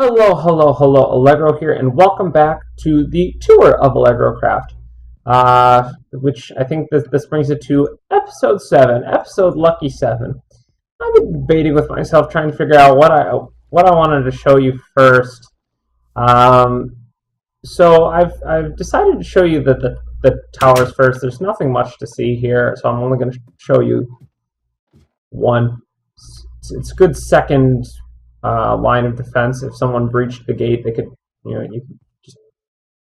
Hello, hello, hello, Allegro here, and welcome back to the tour of AllegroCraft, which I think this brings it to episode 7, episode lucky 7. I've been debating with myself, trying to figure out what I wanted to show you first. Um, so I've decided to show you the towers first. There's nothing much to see here, so I'm only going to show you one. It's a good second line of defense. If someone breached the gate, they could, you could just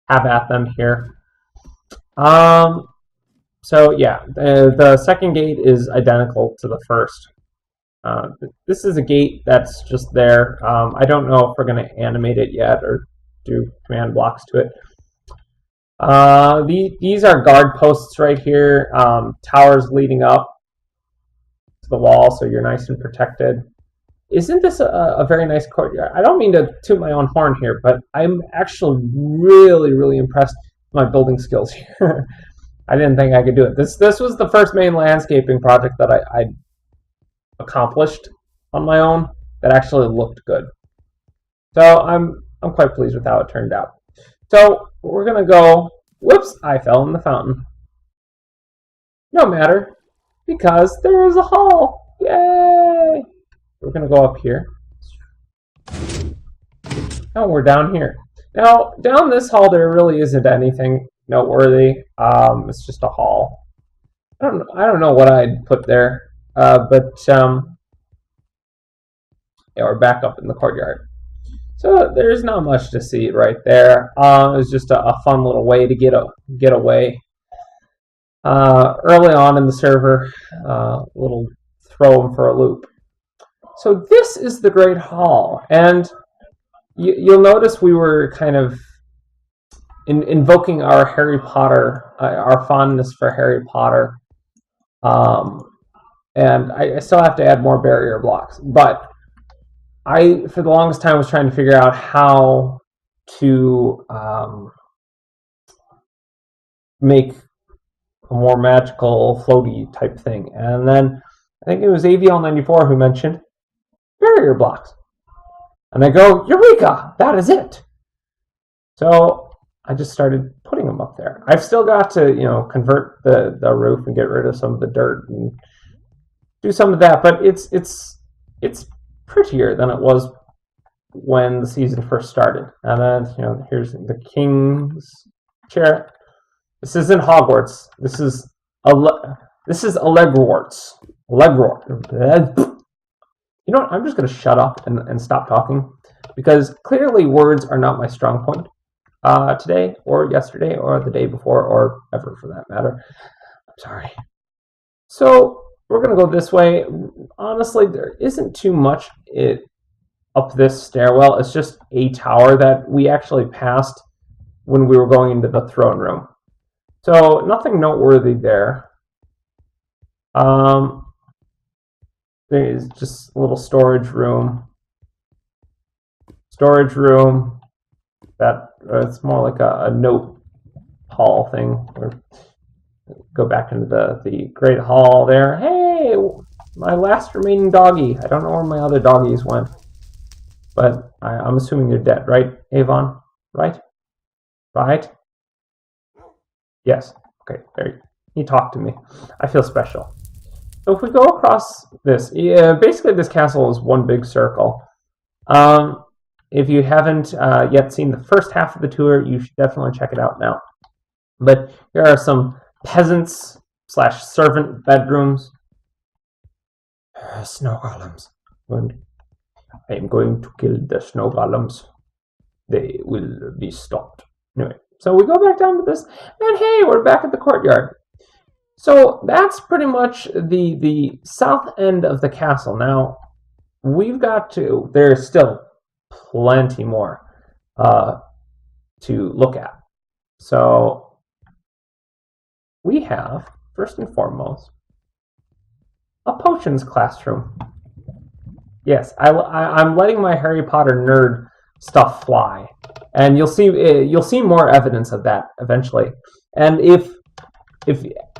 have at them here. So yeah, the second gate is identical to the first. This is a gate that's just there. I don't know if we're going to animate it yet or do command blocks to it. These are guard posts right here, towers leading up to the wall, so you're nice and protected. Isn't this a very nice courtyard? I don't mean to toot my own horn here, but I'm actually really, really impressed with my building skills here. I didn't think I could do it. This was the first main landscaping project that I accomplished on my own that actually looked good. So I'm quite pleased with how it turned out. So we're gonna go. Whoops! I fell in the fountain. No matter, because there is a hall. Yay! We're going to go up here. Oh, we're down here. Now, down this hall, there really isn't anything noteworthy. It's just a hall. I don't know what I'd put there, but yeah, we're back up in the courtyard. So there's not much to see right there. It was just a fun little way to get away. Early on in the server, little throw them for a loop. So this is the Great Hall, and you'll notice we were kind of invoking our Harry Potter, our fondness for Harry Potter, and I still have to add more barrier blocks, but I, for the longest time, was trying to figure out how to make a more magical, floaty type thing, and then I think it was AVL94 who mentioned barrier blocks. And I go, Eureka! That is it! So I just started putting them up there. I've still got to, convert the roof and get rid of some of the dirt and do some of that, but it's prettier than it was when the season first started. And then, here's the King's chair. This isn't Hogwarts. This is Allegrowarts. You know what? I'm just going to shut up and stop talking, because clearly words are not my strong point today or yesterday or the day before or ever for that matter. I'm sorry. So we're going to go this way. Honestly, there isn't too much up this stairwell. It's just a tower that we actually passed when we were going into the throne room. So nothing noteworthy there. There is just a little storage room. That it's more like a note hall thing. Go back into the Great Hall there. Hey, my last remaining doggy. I don't know where my other doggies went, but I'm assuming they're dead, right, Avon? Right? Yes. Okay. There. He talked to me. I feel special. So if we go across this, basically this castle is one big circle. If you haven't yet seen the first half of the tour, you should definitely check it out now. But here are some peasants/servant bedrooms. Snow golems. I am going to kill the snow golems. They will be stopped. Anyway, so we go back down to this, and hey, we're back at the courtyard. So that's pretty much the south end of the castle. Now, there's still plenty more to look at. So we have, first and foremost, a potions classroom. Yes, I'm letting my Harry Potter nerd stuff fly, and you'll see more evidence of that eventually. And if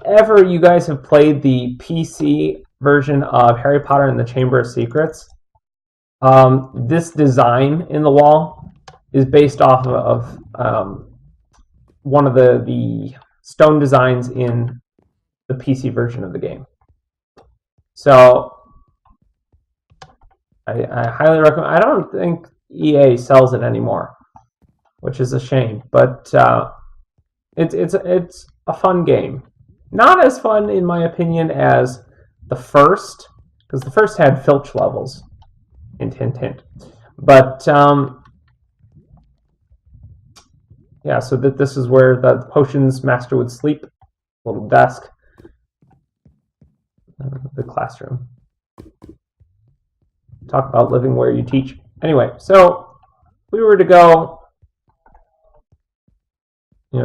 ever you guys have played the PC version of Harry Potter and the Chamber of Secrets, This design in the wall is based off of one of the stone designs in the PC version of the game. So I highly recommend. I don't think EA sells it anymore, which is a shame. But it's a fun game. Not as fun, in my opinion, as the first, because the first had filch levels. Hint, hint, hint. But yeah, so that this is where the potions master would sleep. Little desk. The classroom. Talk about living where you teach. Anyway, so if we were to go,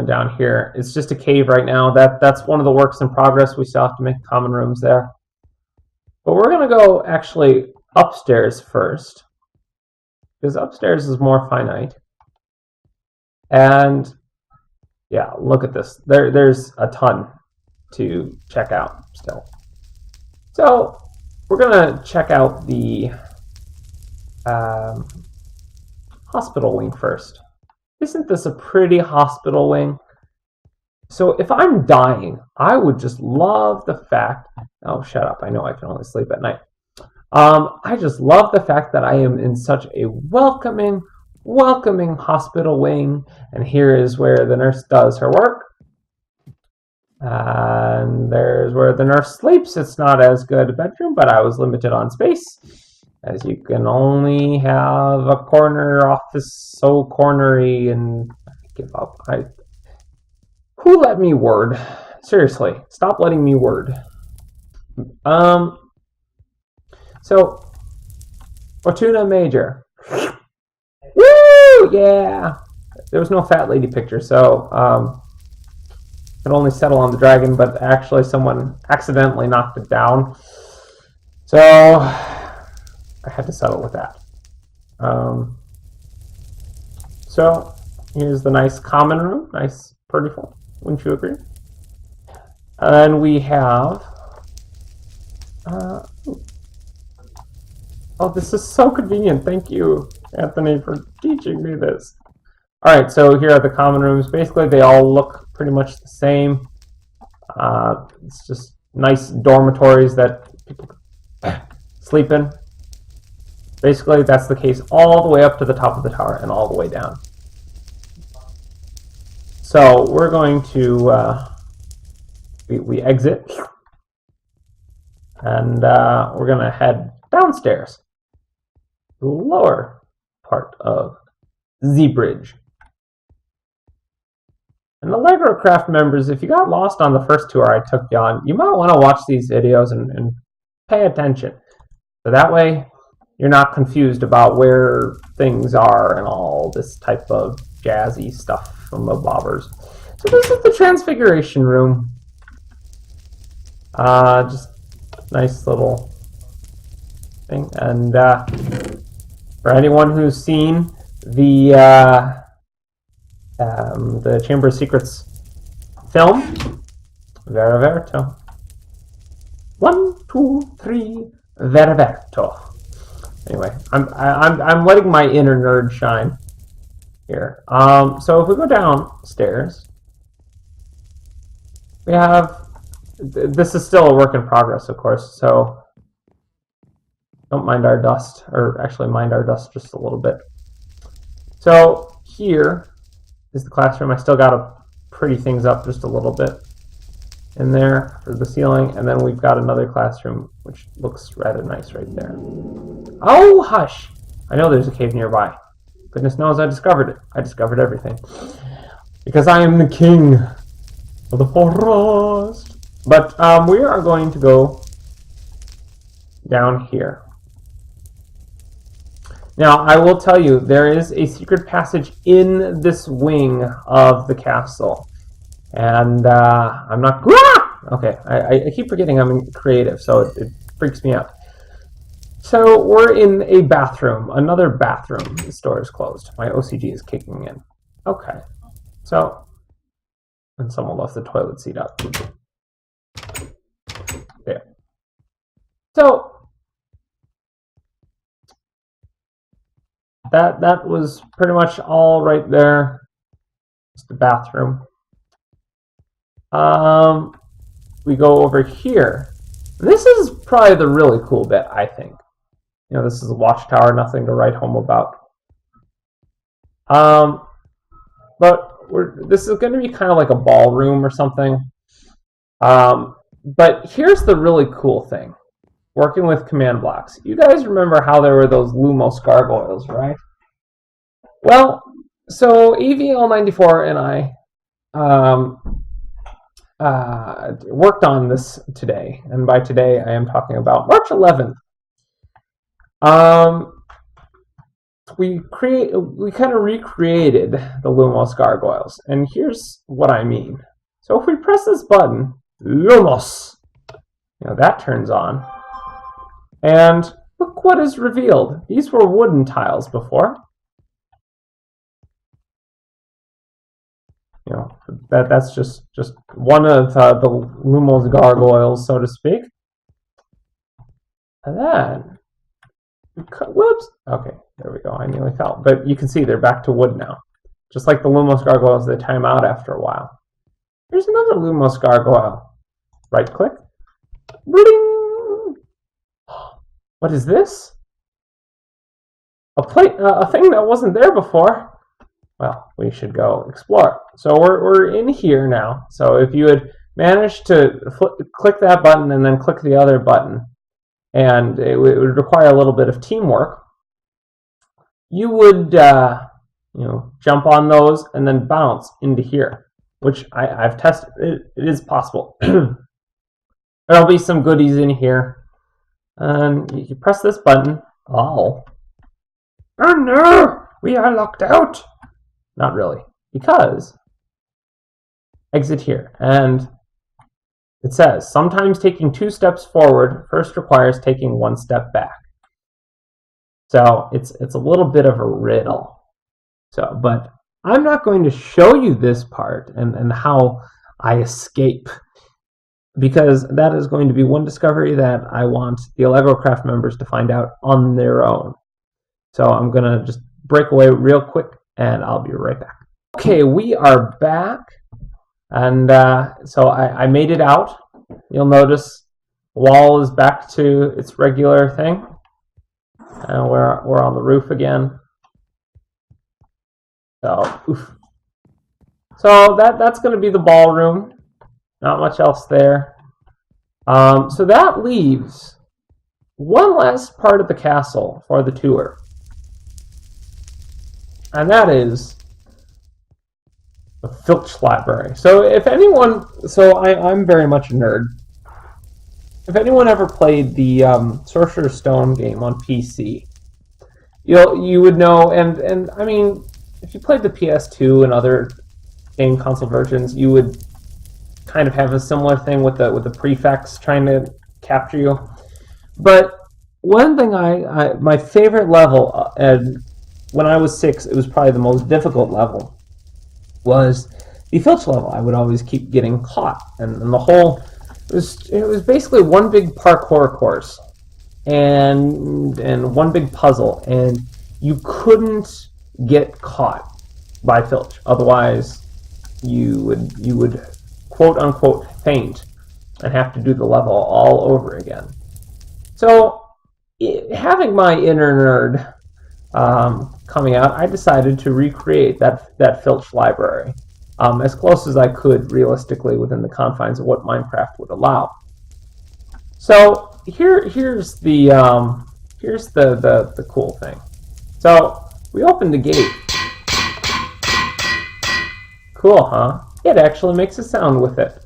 down here, it's just a cave right now. That's one of the works in progress. We still have to make common rooms there. But we're going to go actually upstairs first, because upstairs is more finite. And yeah, look at this. There's a ton to check out still. So we're going to check out the hospital wing first. Isn't this a pretty hospital wing? So if I'm dying, I would just love the fact... Oh, shut up. I know I can only sleep at night. I just love the fact that I am in such a welcoming hospital wing. And here is where the nurse does her work. And there's where the nurse sleeps. It's not as good a bedroom, but I was limited on space, as you can only have a corner office so cornery, and I give up. Who let me word? Seriously, stop letting me word. So Fortuna Major. Woo! Yeah. There was no fat lady picture, so could only settle on the dragon, but actually someone accidentally knocked it down. So I had to settle with that. So here's the nice common room, nice, prettyful. Wouldn't you agree? And we have. Oh, this is so convenient. Thank you, Anthony, for teaching me this. All right, so here are the common rooms. Basically, they all look pretty much the same. It's just nice dormitories that people sleep in. Basically, that's the case all the way up to the top of the tower and all the way down. So we're going to we exit, and we're going to head downstairs, the lower part of the bridge. And AllegroCraft members, if you got lost on the first tour I took you on, you might want to watch these videos and pay attention. So that way you're not confused about where things are and all this type of jazzy stuff from the bobbers. So this is the transfiguration room. Just nice little thing. And for anyone who's seen the Chamber of Secrets film, Vera Verto. 1, 2, 3, Vera Verto. Anyway, I'm letting my inner nerd shine here. So if we go downstairs, we have. This is still a work in progress, of course. So don't mind our dust, or actually mind our dust just a little bit. So here is the classroom. I still got to pretty things up just a little bit in there for the ceiling, and then we've got another classroom which looks rather nice right there. Oh, hush! I know there's a cave nearby. Goodness knows I discovered it. I discovered everything. Because I am the king of the forest. But we are going to go down here. Now, I will tell you, there is a secret passage in this wing of the castle. And I'm not... Okay, I keep forgetting I'm in creative, so it freaks me out. So we're in a bathroom, another bathroom. The door is closed. My OCD is kicking in. Okay, so... And someone left the toilet seat up. There. So... that was pretty much all right there. Just the bathroom. We go over here. This is probably the really cool bit, I think. You know, this is a watchtower, nothing to write home about. But this is going to be kind of like a ballroom or something. But here's the really cool thing. Working with command blocks. You guys remember how there were those Lumos gargoyles, right? Well, so AVL94 and I worked on this today, and by today I am talking about March 11th. We kind of recreated the Lumos gargoyles, and here's what I mean. So if we press this button, Lumos, you know, that turns on, and look what is revealed. These were wooden tiles before. You know, that's just one of the Lumos gargoyles, so to speak. And then, whoops, okay, there we go, I nearly fell. But you can see they're back to wood now. Just like the Lumos gargoyles, they time out after a while. Here's another Lumos gargoyle. Right click. Bling! What is this? A thing that wasn't there before. Well, we should go explore. So we're in here now. So if you had managed to click that button and then click the other button, and it would require a little bit of teamwork, you would jump on those and then bounce into here, which I've tested. It is possible. There'll be some goodies in here. And you press this button. Oh no! We are locked out! Not really, because exit here, and it says sometimes taking 2 steps forward first requires taking 1 step back. So it's a little bit of a riddle. So, but I'm not going to show you this part and how I escape, because that is going to be one discovery that I want the AllegroCraft members to find out on their own. So I'm gonna just break away real quick, and I'll be right back. Okay, we are back, and so I made it out. You'll notice the wall is back to its regular thing, and we're on the roof again. So, oof. So that's going to be the ballroom. Not much else there. So that leaves one last part of the castle for the tour. And that is the Filch Library. So if anyone, I'm very much a nerd. If anyone ever played the Sorcerer's Stone game on PC, you would know. And I mean, if you played the PS2 and other game console versions, you would kind of have a similar thing with the prefects trying to capture you. But one thing my favorite level, and when I was 6, it was probably the most difficult level, was the Filch level. I would always keep getting caught, and the whole it was basically one big parkour course and one big puzzle, and you couldn't get caught by Filch, otherwise you would quote unquote faint and have to do the level all over again. So having my inner nerd coming out, I decided to recreate that Filch library as close as I could realistically within the confines of what Minecraft would allow. So here's the cool thing. So we opened the gate. Cool, huh? It actually makes a sound with it.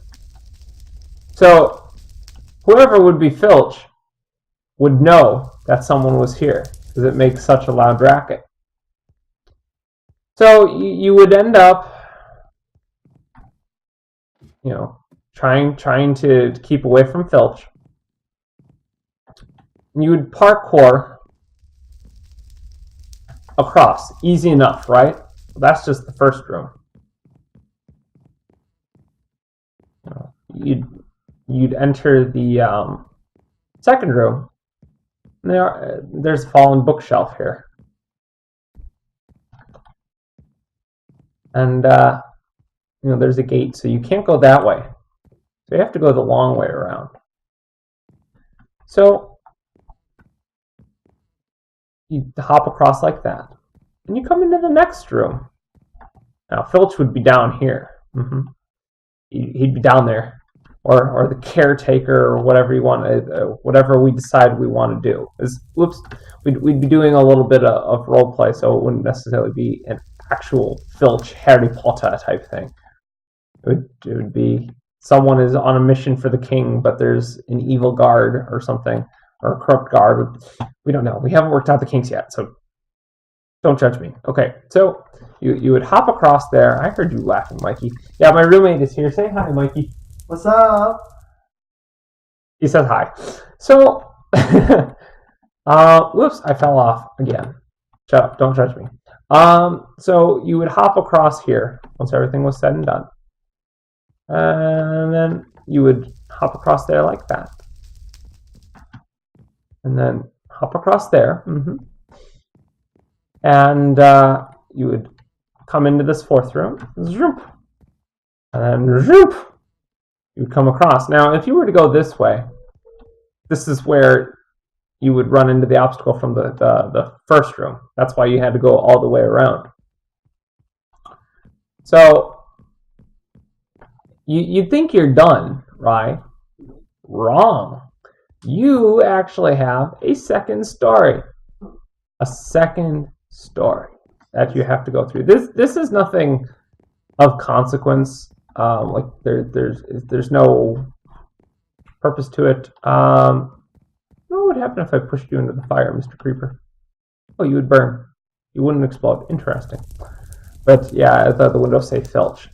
So whoever would be Filch would know that someone was here, because it makes such a loud racket. So you would end up, trying to keep away from Filch. And you would parkour across, easy enough, right? That's just the first room. You'd enter the second room. There's a fallen bookshelf here. And there's a gate, so you can't go that way. So you have to go the long way around. So you hop across like that, and you come into the next room. Now Filch would be down here. He'd be down there, or the caretaker, or whatever you want, whatever we decide we want to do. We'd be doing a little bit of role play, so it wouldn't necessarily be an actual Filch Harry Potter type thing. It would be someone is on a mission for the king, but there's an evil guard or something, or a corrupt guard. We don't know. We haven't worked out the kinks yet, so don't judge me. Okay, so you would hop across there. I heard you laughing, Mikey. Yeah, my roommate is here. Say hi, Mikey. What's up? He says hi. So, whoops, I fell off again. Shut up, don't judge me. So you would hop across here once everything was said and done. And then you would hop across there like that. And then hop across there. And you would come into this fourth room. Zoop. And then zoop. You would come across. Now, if you were to go this way, this is where you would run into the obstacle from the first room. That's why you had to go all the way around. So you'd think you're done, right? Wrong. You actually have a second story. A second story that you have to go through. This is nothing of consequence. Like there's no purpose to it. What would happen if I pushed you into the fire, Mr. Creeper? Oh, you would burn. You wouldn't explode. Interesting. But yeah, the windows say Filch.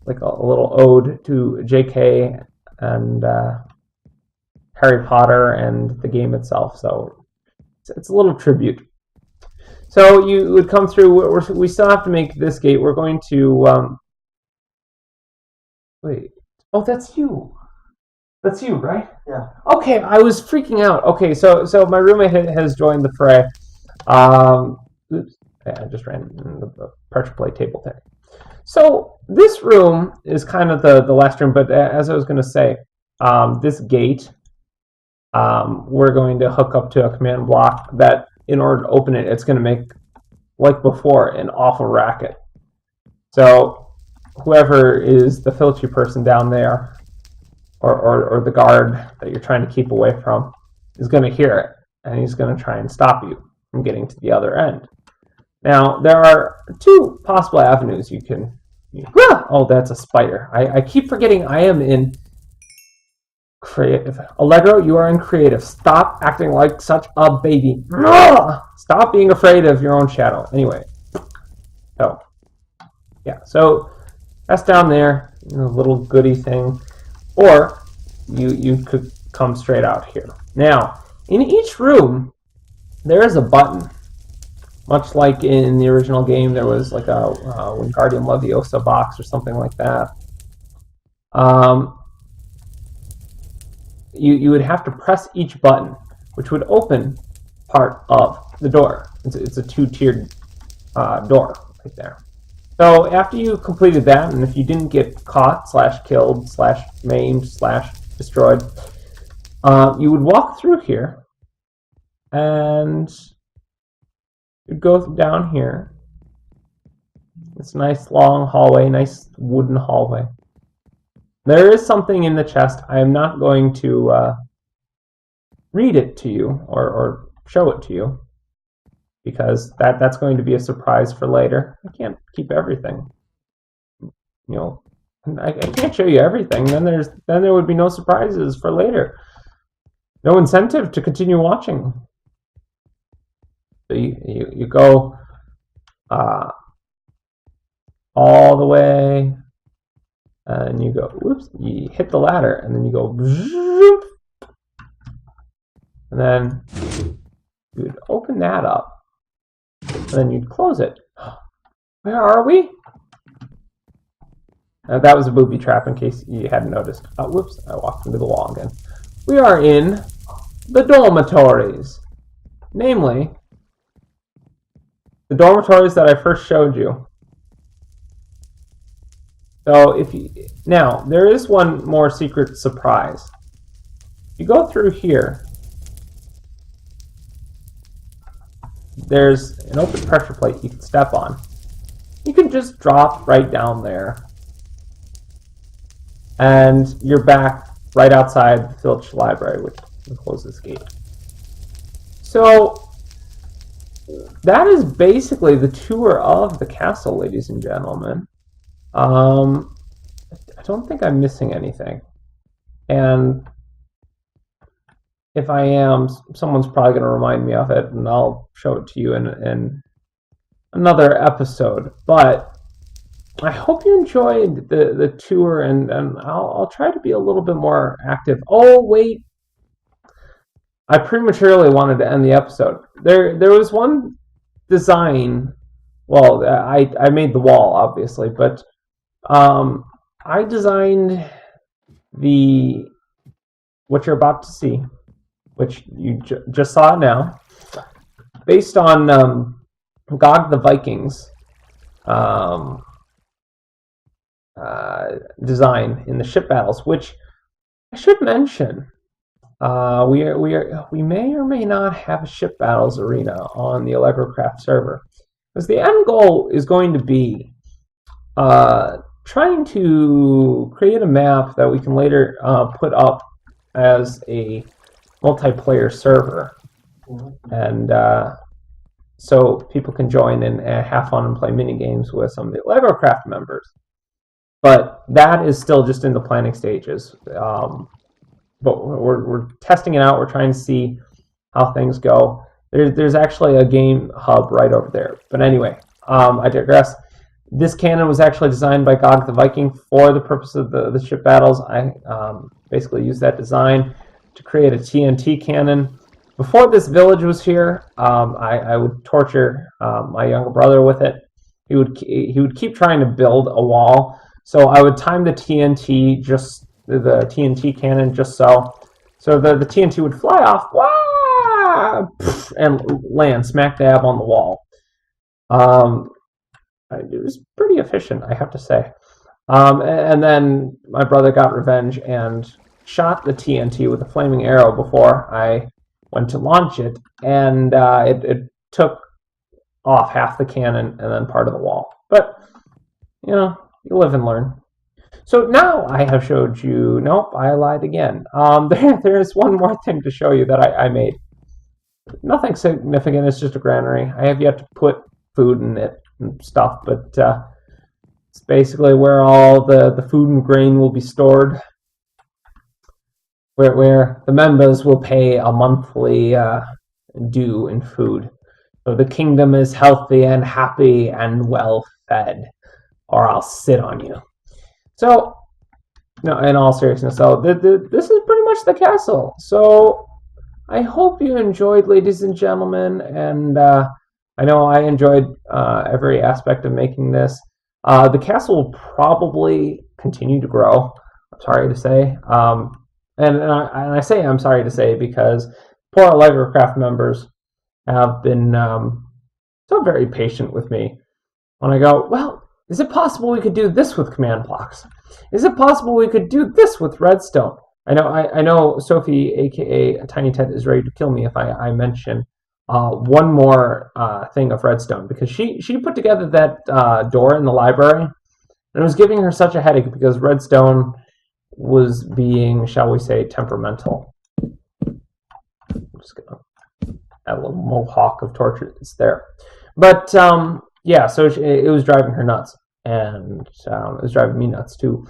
Like a little ode to J.K. and Harry Potter and the game itself. So it's a little tribute. So you would come through. We still have to make this gate. We're going to... wait. Oh, that's you. That's you, right? Yeah. Okay, I was freaking out. Okay, so my roommate has joined the fray. Oops. Yeah, I just ran into the pressure plate table thing. So this room is kind of the last room, but as I was going to say, this gate, we're going to hook up to a command block that in order to open it, it's going to make, like before, an awful racket. So whoever is the filthy person down there, or the guard that you're trying to keep away from, is going to hear it, and he's going to try and stop you from getting to the other end. Now, there are two possible avenues you can... Oh, that's a spider. I keep forgetting I am in creative. Allegro, you are in creative. Stop acting like such a baby. Stop being afraid of your own shadow. Anyway. So, yeah. So, that's down there. A little goody thing. Or, you could come straight out here. Now, in each room, there is a button. Much like in the original game, there was like a Wingardium Leviosa box or something like that. You would have to press each button, which would open part of the door. It's a two-tiered door right there. So after you completed that, and if you didn't get caught, /killed, /maimed, /destroyed, you would walk through here, and you'd go down here. It's a nice long hallway, nice wooden hallway. There is something in the chest. I am not going to read it to you or show it to you, because that's going to be a surprise for later. I can't keep everything. I can't show you everything. Then there would be no surprises for later. No incentive to continue watching. So you go all the way, and you go, whoops, you hit the ladder, and then you go, and then you'd open that up, and then you'd close it. Where are we? That was a booby trap, in case you hadn't noticed. Whoops, I walked into the wall again. We are in the dormitories. Namely, the dormitories that I first showed you So now there is one more secret surprise. If you go through here, there's an open pressure plate you can step on. You can just drop right down there, and you're back right outside the village library, which closes the gate. So that is basically the tour of the castle, ladies and gentlemen. I don't think I'm missing anything. And if I am, someone's probably going to remind me of it, and I'll show it to you in another episode. But I hope you enjoyed the tour, and I'll try to be a little bit more active. Oh, wait. I prematurely wanted to end the episode. There was one design. Well, I made the wall, obviously, but I designed what you're about to see, which you just saw now, based on Gog the Vikings design in the ship battles, which I should mention. We may or may not have a ship battles arena on the AllegroCraft server, because the end goal is going to be trying to create a map that we can later put up as a multiplayer server, and so people can join and have fun and play mini games with some of the AllegroCraft members. But that is still just in the planning stages. But we're testing it out. We're trying to see how things go. There's actually a game hub right over there. But anyway, I digress. This cannon was actually designed by Gog the Viking for the purpose of the ship battles. I basically used that design to create a TNT cannon. Before this village was here, I would torture my younger brother with it. He would keep trying to build a wall. So I would time the TNT cannon just so the TNT would fly off, wah, and land smack dab on the wall. It was pretty efficient, I have to say. And then my brother got revenge and shot the TNT with a flaming arrow before I went to launch it, and it took off half the cannon and then part of the wall. But you live and learn. So now I have showed you. Nope, I lied again. There is one more thing to show you that I made. Nothing significant. It's just a granary. I have yet to put food in it and stuff, but it's basically where all the food and grain will be stored. Where the members will pay a monthly due in food. So the kingdom is healthy and happy and well fed, or I'll sit on you. So, no, in all seriousness, so this is pretty much the castle. So I hope you enjoyed, ladies and gentlemen, and I know I enjoyed every aspect of making this. The castle will probably continue to grow, I'm sorry to say. And I say I'm sorry to say because poor AllegroCraft members have been so very patient with me when I go, well, is it possible we could do this with command blocks? Is it possible we could do this with redstone? I know Sophie, aka Tiny Ted, is ready to kill me if I mention one more thing of redstone, because she put together that door in the library, and it was giving her such a headache because redstone was being, shall we say, temperamental. I'm just gonna add a little mohawk of torches there, but yeah, so it was driving her nuts, and it was driving me nuts too.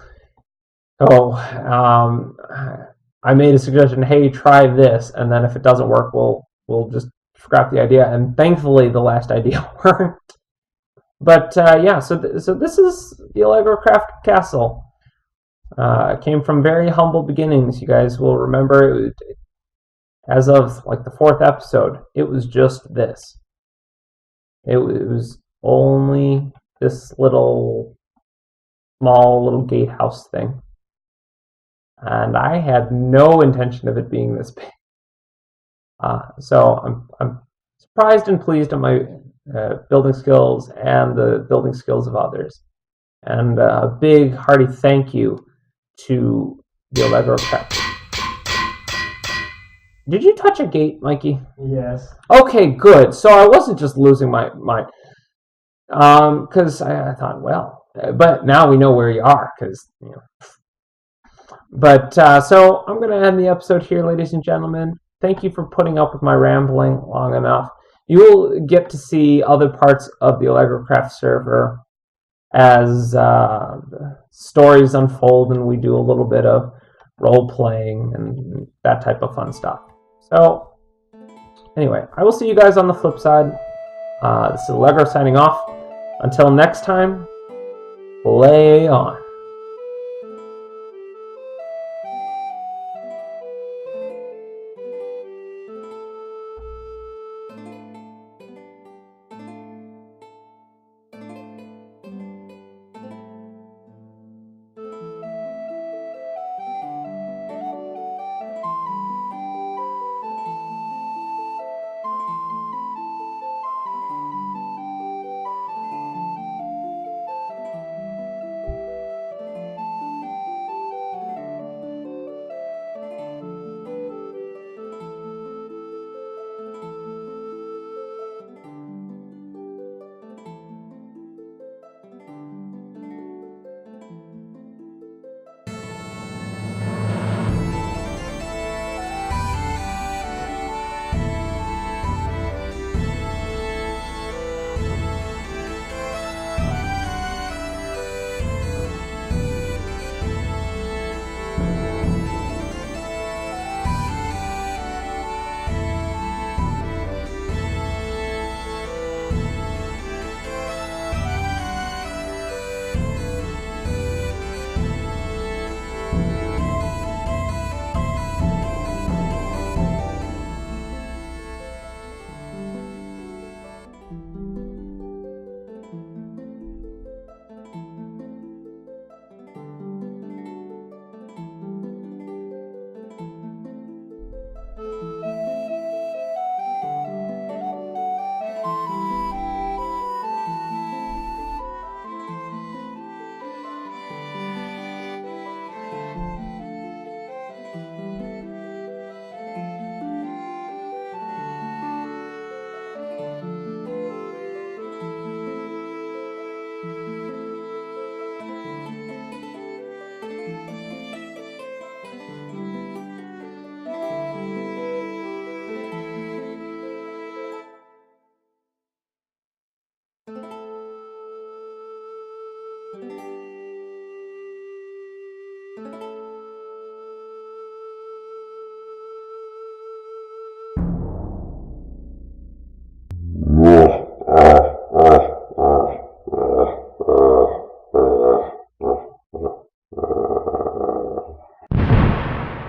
So I made a suggestion, hey, try this, and then if it doesn't work, we'll just scrap the idea. And thankfully, the last idea worked. But yeah, so this is the AllegroCraft castle. It came from very humble beginnings. You guys will remember, as of like the 4th episode, it was just this. It was only this small little gatehouse thing, and I had no intention of it being this big. So I'm surprised and pleased at my building skills and the building skills of others. And a big hearty thank you to the AllegroCraft. Did you touch a gate, Mikey? Yes. Okay, good. So I wasn't just losing my mind. Because I thought, well, but now we know where you are, because, you know. But, so I'm going to end the episode here, ladies and gentlemen. Thank you for putting up with my rambling long enough. You will get to see other parts of the AllegroCraft server as the stories unfold and we do a little bit of role playing and that type of fun stuff. So, anyway, I will see you guys on the flip side. This is Allegro signing off. Until next time, play on.